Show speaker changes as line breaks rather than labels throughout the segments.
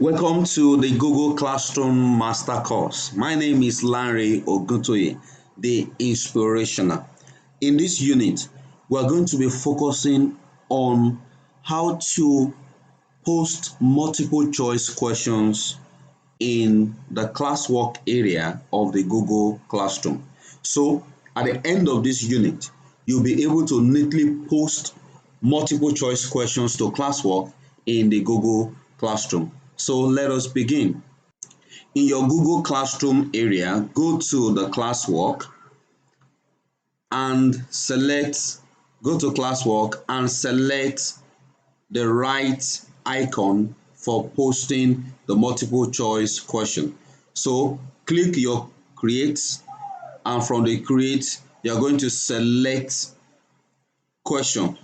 Welcome to the Google Classroom Master Course. My name is Larry Oguntoye, the Inspirational. In this unit, we are going to be focusing on how to post multiple choice questions in the classwork area of the Google Classroom. So, at the end of this unit, you'll be able to neatly post multiple choice questions to classwork in the Google Classroom. So, let us begin. In your Google Classroom area, go to the classwork and go to classwork and select the right icon for posting the multiple choice question. So click your create, and from the create you are going to select question.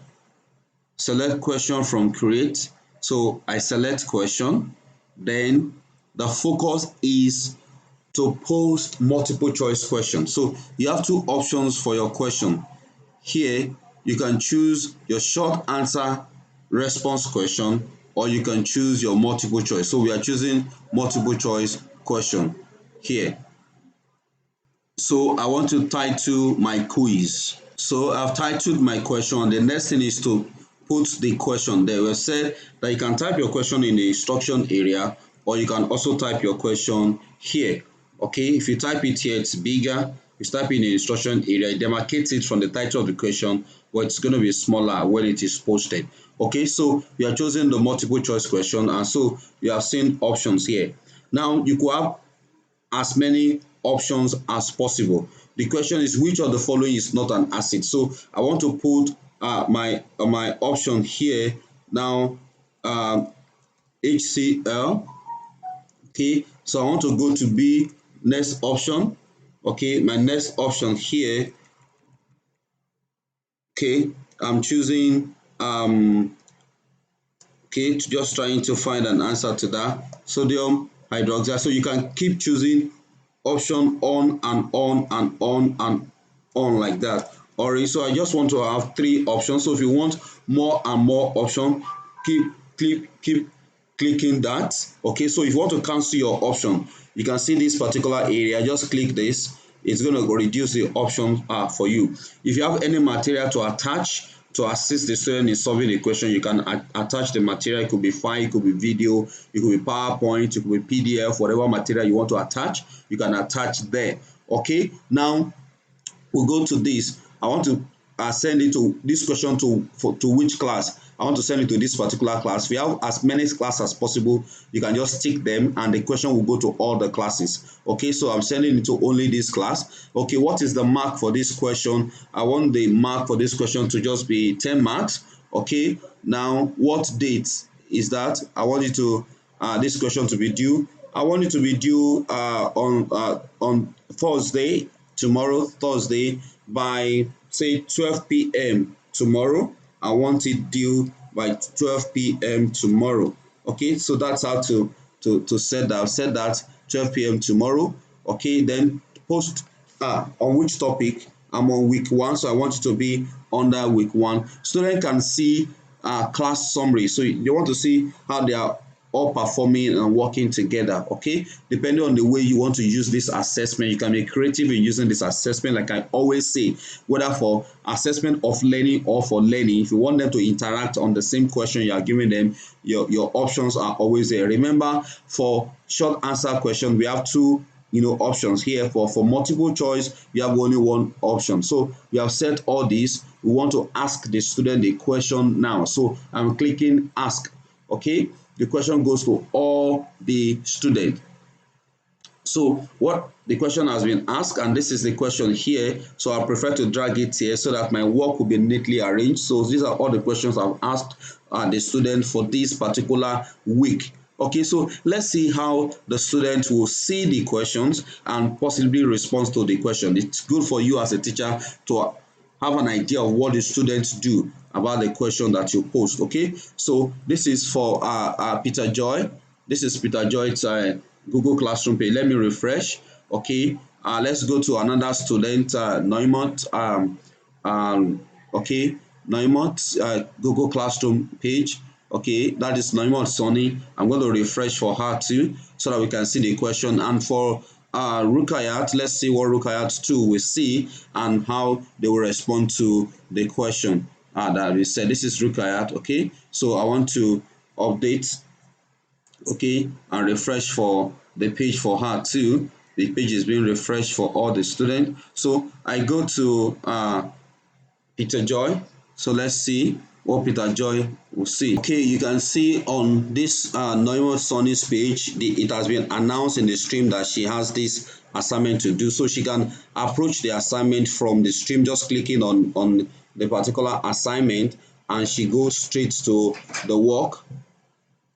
Select question from create. So I select question. Then the focus is to post multiple choice question. So you have two options for your question. Here you can choose your short answer response question, or you can choose your multiple choice. So we are choosing multiple choice question here. So I want to title my quiz. So I've titled my question, and the next thing is to put the question there. We said that you can type your question in the instruction area, or you can also type your question here. Okay, if you type it here, it's bigger. If you type in the instruction area, it demarcates it from the title of the question, but it's going to be smaller when it is posted. Okay, so you are choosing the multiple choice question, and so you have seen options here. Now you could have as many options as possible. The question is, which of the following is not an acid? So I want to put my option here now, HCl. Okay, so I want to go to B, next option. Okay, my next option here. Okay, I'm choosing okay, just trying to find an answer to that. Sodium hydroxide. So you can keep choosing option on and on and on and on like that. Alright, so I just want to have three options. So if you want more and more option, keep clicking that. Okay, so if you want to cancel your option, you can see this particular area. Just click this. It's going to reduce the options for you. If you have any material to attach to assist the student in solving the question, you can attach the material. It could be file, it could be video, it could be PowerPoint, it could be PDF, whatever material you want to attach, you can attach there. Okay, now we'll go to this. I want to send it to this question to which class. I want to send it to this particular class. If you have as many classes as possible, you can just tick them and the question will go to all the classes. Okay, so I'm sending it to only this class. Okay, what is the mark for this question? I want the mark for this question to just be 10 marks. Okay, now what date is that? I want it to this question to be due. I want it to be due on Thursday, tomorrow, Thursday, by say 12 p.m. tomorrow. I want it due by 12 p.m. tomorrow. Okay, so that's how to set that. Set that 12 p.m. tomorrow. Okay, then post on which topic. I'm on week 1, so I want it to be under week 1. Student can see class summary. So they want to see how they are all performing and working together. Okay, depending on the way you want to use this assessment, you can be creative in using this assessment. Like I always say, whether for assessment of learning or for learning, if you want them to interact on the same question you are giving them, your options are always there. Remember, for short answer question, we have two options here. For multiple choice, we have only one option. So we have set all these. We want to ask the student the question now. So I'm clicking ask. Okay, the question goes to all the students. So what the question has been asked, and this is the question here. So I prefer to drag it here so that my work will be neatly arranged. So these are all the questions I've asked the student for this particular week. Okay, so let's see how the student will see the questions and possibly respond to the question. It's good for you as a teacher to have an idea of what the students do about the question that you post. Okay, so this is for Peter Joy. This is Peter Joy's Google Classroom page. Let me refresh. Okay, let's go to another student, Neumont. Okay, Neumont Google Classroom page. Okay, that is Naimot Sonny. I'm going to refresh for her too so that we can see the question. And for Rukayat, let's see what Rukayat too will see and how they will respond to the question that we said. This is Rukayat, okay? So I want to update, okay, and refresh for the page for her too. The page is being refreshed for all the students. So I go to Peter Joy. So let's see what Peter Joy will see. Okay, you can see on this Noimo Sonny's page, it has been announced in the stream that she has this assignment to do. So she can approach the assignment from the stream, just clicking on the particular assignment, and she goes straight to the work.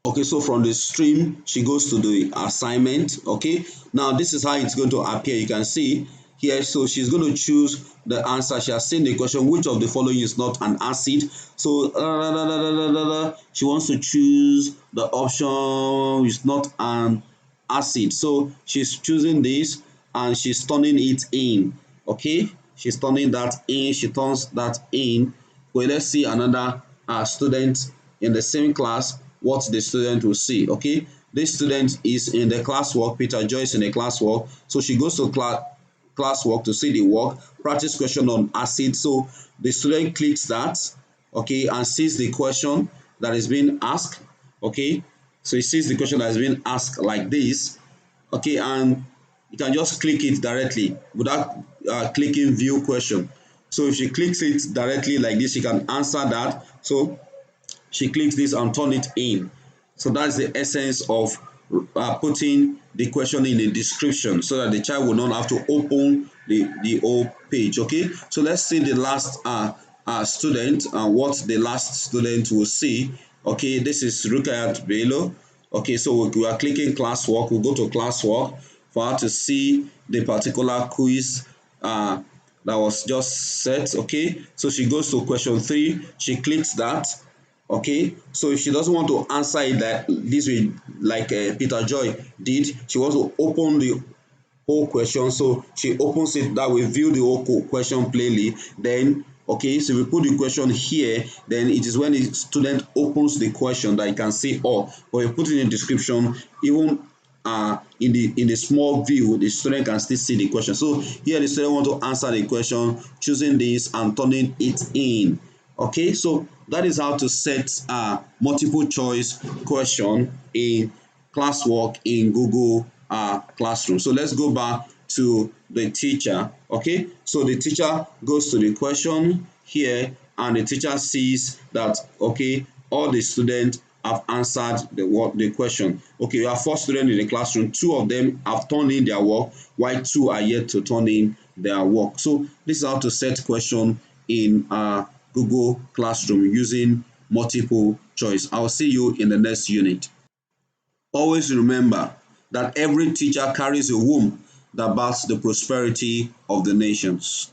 Okay, so from the stream, she goes to the assignment. Okay, now this is how it's going to appear. You can see here, so she's going to choose the answer. She has seen the question, which of the following is not an acid? So she wants to choose the option is not an acid. So she's choosing this and she's turning it in. Okay, she's turning that in. She turns that in. Well, let's see another student in the same class what the student will see. Okay, this student is in the classwork. Peter Joyce in the classwork. So she goes to classwork to see the work. Practice question on acid. So the student clicks that, okay, and sees the question that is being asked. Okay, so he sees the question that is being asked like this. Okay, and you can just click it directly without clicking view question. So if she clicks it directly like this, she can answer that. So she clicks this and turn it in. So that's the essence of putting the question in the description so that the child will not have to open the whole page. Okay, so let's see the last student and what the last student will see. Okay, this is Rukayat Bello. Okay, so we are clicking classwork. We'll go to classwork for her to see the particular quiz that was just set. Okay, so she goes to question 3. She clicks that. Okay, so if she doesn't want to answer it that this way like Peter Joy did, she wants to open the whole question. So she opens it that way, view the whole question plainly. Then okay, so we put the question here, then it is when the student opens the question that you can see all. But you put it in the description, even in the small view, the student can still see the question. So here the student want to answer the question, choosing this and turning it in. Okay, so that is how to set multiple choice question in classwork in Google Classroom. So let's go back to the teacher. Okay, so the teacher goes to the question here and the teacher sees that okay, all the students have answered the question. Okay, you have 4 students in the classroom, 2 of them have turned in their work while 2 are yet to turn in their work. So this is how to set question in Google Classroom using multiple choice. I'll see you in the next unit. Always remember that every teacher carries a womb that births the prosperity of the nations.